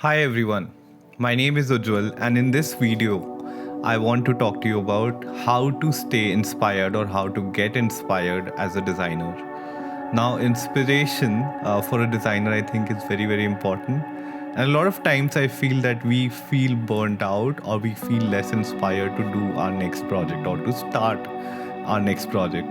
Hi everyone, my name is Ujjwal, and in this video, I want to talk to you about how to stay inspired or how to get inspired as a designer. Now, inspiration for a designer, I think, is very, very important. And a lot of times, I feel that we feel burnt out or we feel less inspired to do our next project or to start our next project.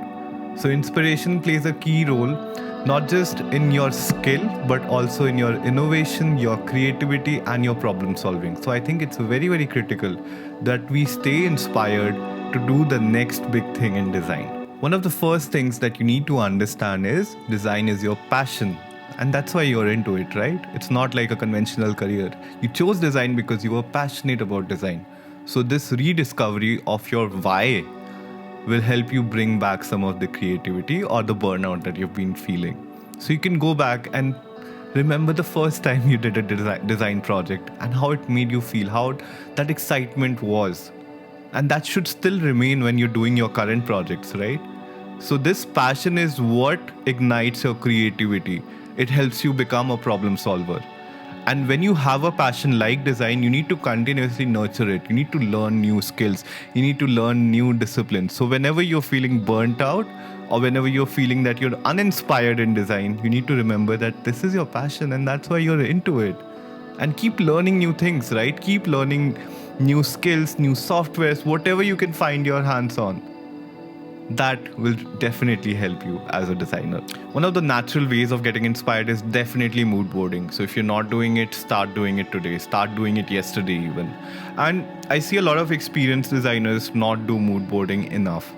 So, inspiration plays a key role not just in your skill but also in your innovation, your creativity, and your problem solving. So, I think it's very, very critical that we stay inspired to do the next big thing in design. One of the first things that you need to understand is design is your passion. And that's why you're into it, right? It's not like a conventional career. You chose design because you were passionate about design. So, this rediscovery of your why will help you bring back some of the creativity or the burnout that you've been feeling. So you can go back and remember the first time you did a design project and how it made you feel, how that excitement was. And that should still remain when you're doing your current projects, right? So, this passion is what ignites your creativity. It helps you become a problem solver. And when you have a passion like design, you need to continuously nurture it. You need to learn new skills. You need to learn new disciplines. So, whenever you're feeling burnt out or whenever you're feeling that you're uninspired in design, you need to remember that this is your passion and that's why you're into it. And keep learning new things, right? Keep learning new skills, new softwares, whatever you can find your hands on. That will definitely help you as a designer. One of the natural ways of getting inspired is definitely mood boarding. So if you're not doing it, start doing it today. Start doing it yesterday even. And I see a lot of experienced designers not do mood boarding enough.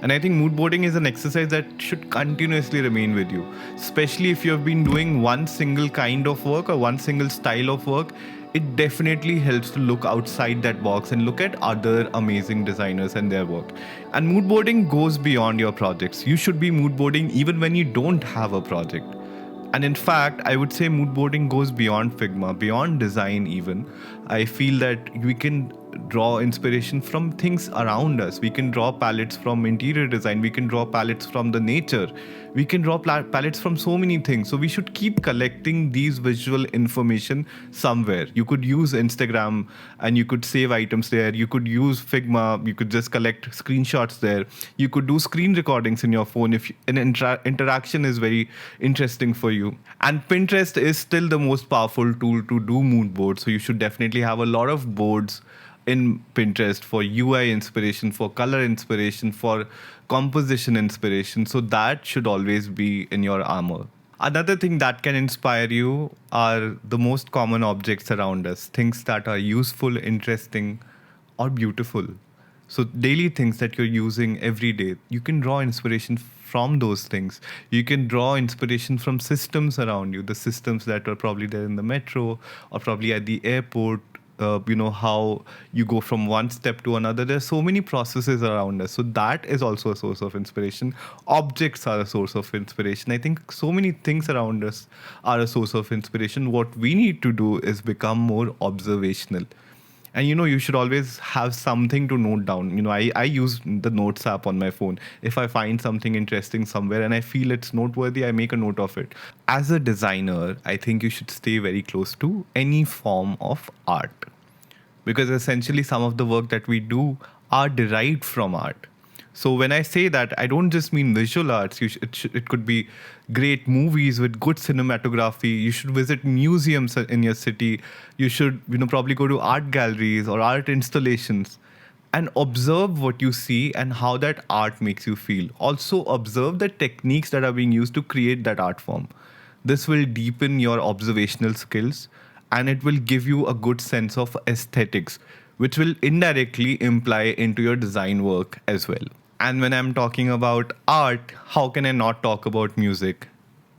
And I think mood boarding is an exercise that should continuously remain with you, especially if you have been doing one single kind of work or one single style of work. It definitely helps to look outside that box and look at other amazing designers and their work. And mood boarding goes beyond your projects. You should be mood boarding even when you don't have a project. And in fact, I would say mood boarding goes beyond Figma, beyond design even. I feel that we can draw inspiration from things around us. We can draw palettes from interior design. We can draw palettes from the nature. We can draw palettes from so many things. So we should keep collecting these visual information somewhere. You could use Instagram and you could save items there. You could use Figma. You could just collect screenshots there. You could do screen recordings in your phone if an interaction is very interesting for you. And Pinterest is still the most powerful tool to do mood boards. So you should definitely have a lot of boards in Pinterest for UI inspiration, for color inspiration, for composition inspiration. So that should always be in your armor. Another thing that can inspire you are the most common objects around us, things that are useful, interesting, or beautiful. So, daily things that you're using every day, you can draw inspiration from those things. You can draw inspiration from systems around you, the systems that are probably there in the metro or probably at the airport. How you go from one step to another. There's so many processes around us. So that is also a source of inspiration. Objects are a source of inspiration. I think so many things around us are a source of inspiration. What we need to do is become more observational. And you should always have something to note down. I use the notes app on my phone. If I find something interesting somewhere and I feel it's noteworthy, I make a note of it. As a designer, I think you should stay very close to any form of art, because essentially some of the work that we do are derived from art. So when I say that, I don't just mean visual arts. It could be great movies with good cinematography. You should visit museums in your city. You should, probably go to art galleries or art installations and observe what you see and how that art makes you feel. Also observe the techniques that are being used to create that art form. This will deepen your observational skills and it will give you a good sense of aesthetics, which will indirectly imply into your design work as well. And when I'm talking about art, how can I not talk about music?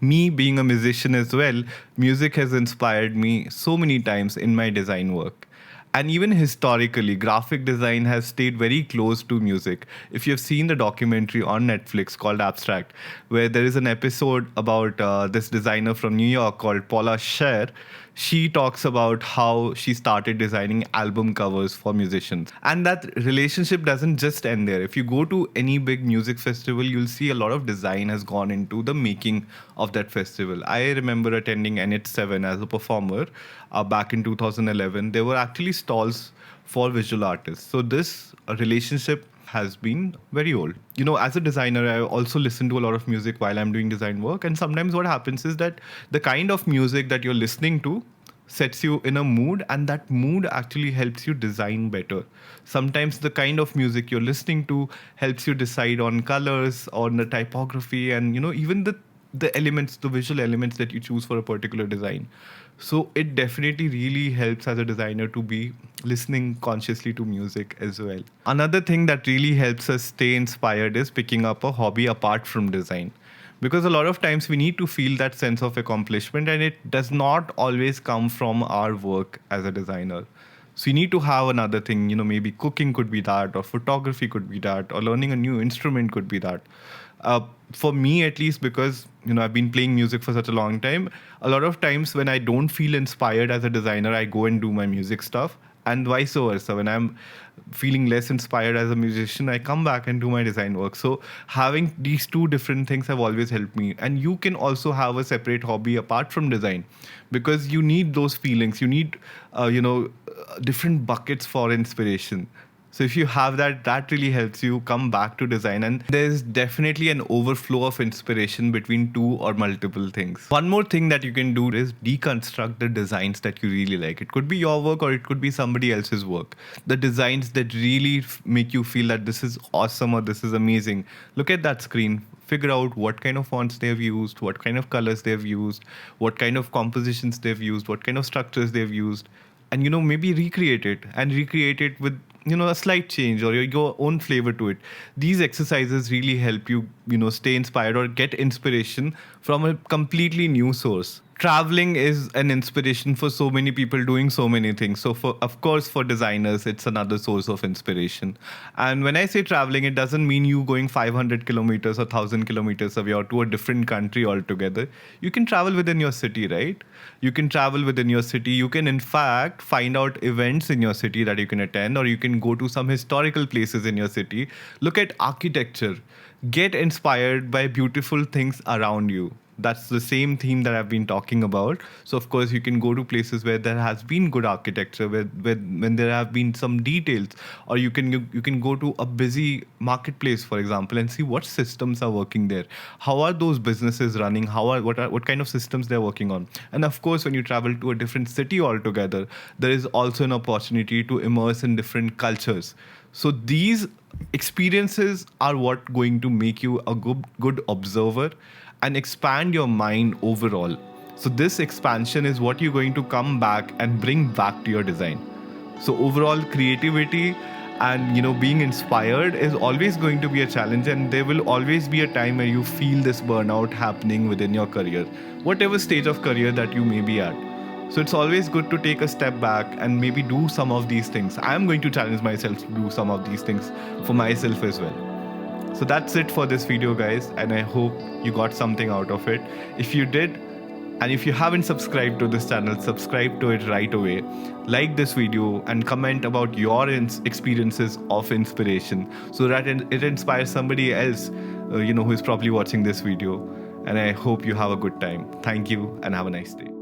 Me being a musician as well, music has inspired me so many times in my design work. And even historically, graphic design has stayed very close to music. If you've seen the documentary on Netflix called Abstract, where there is an episode about this designer from New York called Paula Scher, she talks about how she started designing album covers for musicians. And that relationship doesn't just end there. If you go to any big music festival, you'll see a lot of design has gone into the making of that festival. I remember attending NH7 as a performer back in 2011. There were actually stalls for visual artists. So this relationship has been very old. You know, as a designer, I also listen to a lot of music while I'm doing design work. And sometimes what happens is that the kind of music that you're listening to sets you in a mood, and that mood actually helps you design better. Sometimes the kind of music you're listening to helps you decide on colors, on the typography, and even the elements, the visual elements that you choose for a particular design. So it definitely really helps as a designer to be listening consciously to music as well. Another thing that really helps us stay inspired is picking up a hobby apart from design. Because a lot of times we need to feel that sense of accomplishment, and it does not always come from our work as a designer. So you need to have another thing, maybe cooking could be that, or photography could be that, or learning a new instrument could be that. For me, at least, because I've been playing music for such a long time, a lot of times when I don't feel inspired as a designer, I go and do my music stuff, and vice versa. When I'm feeling less inspired as a musician, I come back and do my design work. So having these two different things have always helped me. And you can also have a separate hobby apart from design, because you need those feelings. You need, different buckets for inspiration. So if you have that, that really helps you come back to design. And there's definitely an overflow of inspiration between two or multiple things. One more thing that you can do is deconstruct the designs that you really like. It could be your work or it could be somebody else's work. The designs that really make you feel that this is awesome or this is amazing. Look at that screen. Figure out what kind of fonts they've used, what kind of colors they've used, what kind of compositions they've used, what kind of structures they've used, and maybe recreate it with a slight change or your own flavor to it. These exercises really help you stay inspired or get inspiration from a completely new source. Traveling is an inspiration for so many people doing so many things. So of course for designers, it's another source of inspiration. And when I say traveling, it doesn't mean you going 500 kilometers or 1,000 kilometers away or to a different country altogether. You can travel within your city, right? You can travel within your city. You can in fact find out events in your city that you can attend, or you can go to some historical places in your city. Look at architecture. Get inspired by beautiful things around you. That's the same theme that I've been talking about. So of course you can go to places where there has been good architecture, where when there have been some details, or you can go to a busy marketplace, for example, and see what systems are working there. How are those businesses running? What kind of systems they're working on? And of course, when you travel to a different city altogether, there is also an opportunity to immerse in different cultures. So these experiences are what going to make you a good observer and expand your mind overall. So this expansion is what you're going to come back and bring back to your design. So overall creativity and being inspired is always going to be a challenge, and there will always be a time where you feel this burnout happening within your career, whatever stage of career that you may be at. So it's always good to take a step back and maybe do some of these things. I'm going to challenge myself to do some of these things for myself as well. So that's it for this video, guys, and I hope you got something out of it. If you did, and if you haven't subscribed to this channel, subscribe to it right away. Like this video and comment about your experiences of inspiration, so that it inspires somebody else who is probably watching this video. And I hope you have a good time. Thank you and have a nice day.